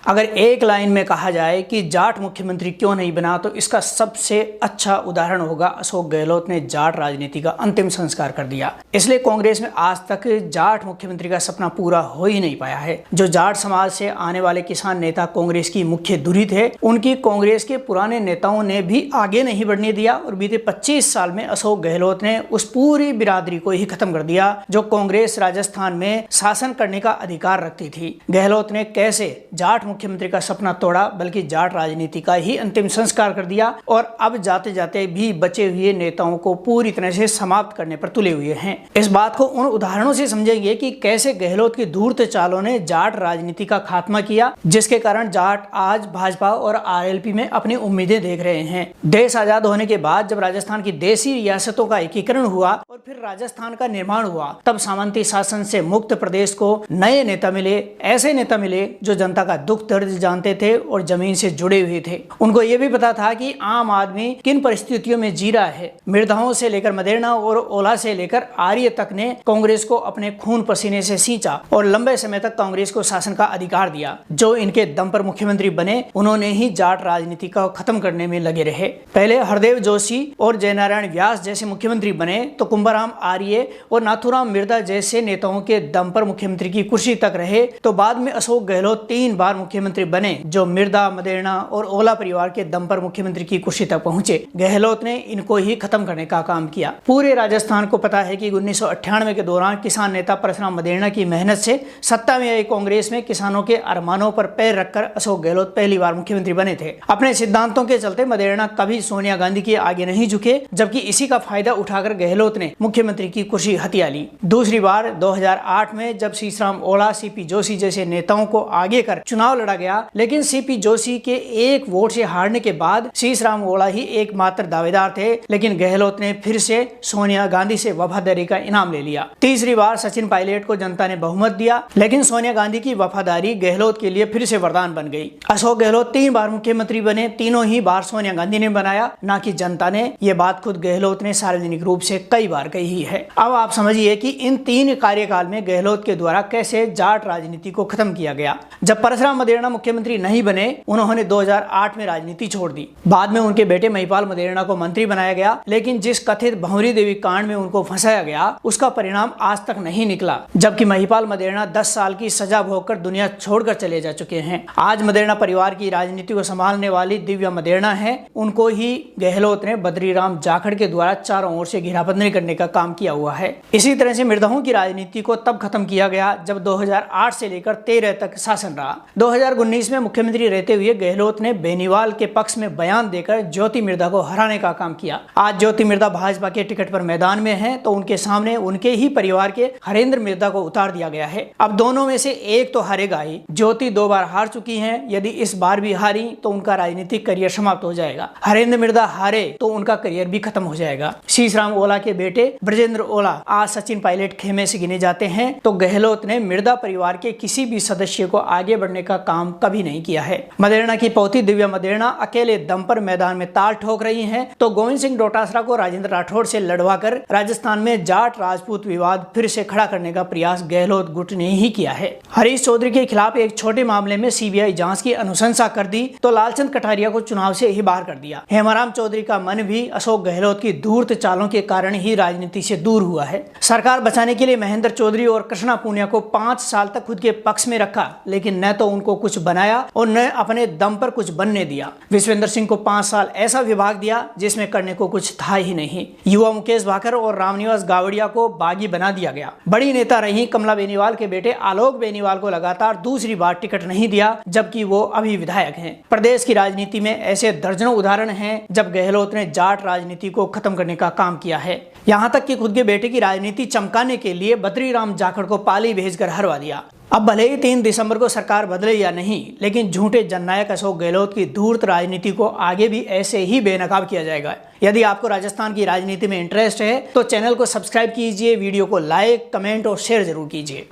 अगर एक लाइन में कहा जाए कि जाट मुख्यमंत्री क्यों नहीं बना, तो इसका सबसे अच्छा उदाहरण होगा अशोक गहलोत ने जाट राजनीति का अंतिम संस्कार कर दिया। इसलिए कांग्रेस में आज तक जाट मुख्यमंत्री का सपना पूरा हो ही नहीं पाया है। जो जाट समाज से आने वाले किसान नेता कांग्रेस की मुख्य धुरी थे, उनकी कांग्रेस के पुराने नेताओं ने भी आगे नहीं बढ़ने दिया और बीते 25 साल में अशोक गहलोत ने उस पूरी बिरादरी को ही खत्म कर दिया जो कांग्रेस राजस्थान में शासन करने का अधिकार रखती थी। गहलोत ने कैसे जाट मुख्यमंत्री का सपना तोड़ा, बल्कि जाट राजनीति का ही अंतिम संस्कार कर दिया और अब जाते जाते भी बचे हुए नेताओं को पूरी तरह से समाप्त करने पर तुले हुए हैं। इस बात को उन उदाहरणों से समझेंगे कि कैसे गहलोत की धूर्त चालों ने जाट राजनीति का खात्मा किया, जिसके कारण जाट आज भाजपा और आरएलपी में अपनी उम्मीदें देख रहे हैं। देश आजाद होने के बाद जब राजस्थान की देशी रियासतों का एकीकरण हुआ और फिर राजस्थान का निर्माण हुआ, तब सामंती शासन से मुक्त प्रदेश को नए नेता मिले, ऐसे नेता मिले जो जनता का दुख दर्द जानते थे और जमीन से जुड़े हुए थे। उनको ये भी पता था कि आम आदमी किन परिस्थितियों में जी रहा है। मिर्धाओं से लेकर मदेरणा और ओला से लेकर आर्य तक ने कांग्रेस को अपने खून पसीने से सींचा और लंबे समय तक कांग्रेस को शासन का अधिकार दिया। जो इनके दम पर मुख्यमंत्री बने, उन्होंने ही जाट राजनीति को खत्म करने में लगे रहे। पहले हरदेव जोशी और जयनारायण व्यास जैसे मुख्यमंत्री बने, तो कुंभाराम आर्य और नाथूराम मिर्धा जैसे नेताओं के दम पर मुख्यमंत्री की कुर्सी तक रहे। तो बाद में अशोक गहलोत 3 बार मुख्यमंत्री बने, जो मिर्धा, मदेरणा और ओला परिवार के दम पर मुख्यमंत्री की कुर्सी तक पहुंचे। गहलोत ने इनको ही खत्म करने का काम किया। पूरे राजस्थान को पता है कि 1998 के दौरान किसान नेता परशुराम मदेरणा की मेहनत से सत्ता में आई कांग्रेस में किसानों के अरमानों पर पैर रखकर अशोक गहलोत पहली बार मुख्यमंत्री बने थे। अपने सिद्धांतों के चलते मदेरणा कभी सोनिया गांधी के आगे नहीं झुके, जबकि इसी का फायदा उठाकर गहलोत ने मुख्यमंत्री की कुर्सी हथिया ली। दूसरी बार 2008 में जब शीशराम ओला, सीपी जोशी जैसे नेताओं को आगे कर चुनाव लड़ा गया, लेकिन सीपी जोशी के 1 वोट से हारने के बाद शीशराम ओला ही एकमात्र दावेदार थे, लेकिन गहलोत ने फिर से सोनिया गांधी से वफादारी का इनाम ले लिया। तीसरी बार सचिन पायलट को जनता ने बहुमत दिया, लेकिन सोनिया गांधी की वफादारी गहलोत के लिए फिर से वरदान बन गई। अशोक गहलोत 3 बार मुख्यमंत्री बने, तीनों ही बार सोनिया गांधी ने बनाया, ना कि जनता ने। ये बात खुद गहलोत ने सार्वजनिक रूप से कई बार कही है। अब आप समझिए कि इन 3 कार्यकाल में गहलोत के द्वारा कैसे जाट राजनीति को खत्म किया गया। जब परशुराम मदेरणा मुख्यमंत्री नहीं बने, उन्होंने 2008 में राजनीति छोड़ दी। बाद में उनके बेटे महिपाल मदेरणा को मंत्री बनाया गया, लेकिन जिस कथित भंवरी देवी कांड में उनको फंसाया गया, उसका परिणाम आज तक नहीं निकला। जबकि महिपाल मदेरणा 10 साल की सजा भोगकर दुनिया छोड़कर चले जा चुके हैं। आज मदेरणा परिवार की राजनीति को संभालने वाली दिव्या मदेरणा है, उनको ही गहलोत ने बद्रीराम जाखड़ के द्वारा चारों ओर से घेराबंदी करने का काम किया हुआ है। इसी तरह से मिर्धाओं की राजनीति को तब खत्म किया गया जब 2008 से लेकर 13 तक शासन रहा। 2019 में मुख्यमंत्री रहते हुए गहलोत ने बेनीवाल के पक्ष में बयान देकर ज्योति मिर्धा को हराने का काम किया। आज ज्योति मिर्धा भाजपा के टिकट पर मैदान में है, तो उनके सामने उनके ही परिवार के हरेंद्र मिर्धा को उतार दिया गया है। अब दोनों में से एक तो हारेगा ही। ज्योति 2 बार हार चुकी हैं, यदि इस बार भी हारी तो उनका राजनीतिक करियर समाप्त हो जाएगा। हरेंद्र मिर्धा हारे तो उनका करियर भी खत्म हो जाएगा। शीशराम ओला के बेटे ब्रजेंद्र ओला आज सचिन पायलट खेमे से गिने जाते हैं, तो गहलोत ने मिर्धा परिवार के किसी भी सदस्य को आगे बढ़ने का काम कभी नहीं किया है। मदेरणा की पौती दिव्या मदेरणा अकेले दम पर मैदान में ताल ठोक रही हैं, तो गोविंद सिंह डोटासरा को राजेंद्र राठौड़ से लड़वा कर राजस्थान में जाट राजपूत विवाद फिर से खड़ा करने का प्रयास गहलोत गुट ने ही किया है। हरीश चौधरी के खिलाफ एक छोटे मामले में सीबीआई जांच की अनुशंसा कर दी, तो लालचंद कटारिया को चुनाव से ही बाहर कर दिया। हेमाराम चौधरी का मन भी अशोक गहलोत की धूर्त चालों के कारण ही राजनीति से दूर हुआ है। सरकार बचाने के लिए महेंद्र चौधरी और कृष्णा पूनिया को 5 साल तक खुद के पक्ष में रखा, लेकिन न तो उनको कुछ बनाया और न अपने दम पर कुछ बनने दिया। विश्वेंद्र सिंह को 5 साल ऐसा विभाग दिया जिसमें करने को कुछ था ही नहीं। युवा मुकेश भाकर और रामनिवास गावड़िया को बागी बना दिया गया। बड़ी नेता रही कमला बेनीवाल के बेटे आलोक बेनीवाल को लगातार दूसरी बार टिकट नहीं दिया, जबकि वो अभी विधायक हैं। प्रदेश की राजनीति में ऐसे दर्जनों उदाहरण हैं जब गहलोत ने जाट राजनीति को खत्म करने का काम किया है। यहाँ तक कि खुद के बेटे की राजनीति चमकाने के लिए बद्रीराम जाखड़ को पाली भेजकर हरवा दिया। अब भले ही 3 दिसंबर को सरकार बदले या नहीं, लेकिन झूठे जननायक अशोक गहलोत की धूर्त राजनीति को आगे भी ऐसे ही बेनकाब किया जाएगा। यदि आपको राजस्थान की राजनीति में इंटरेस्ट है तो चैनल को सब्सक्राइब कीजिए, वीडियो को लाइक, कमेंट और शेयर जरूर कीजिए।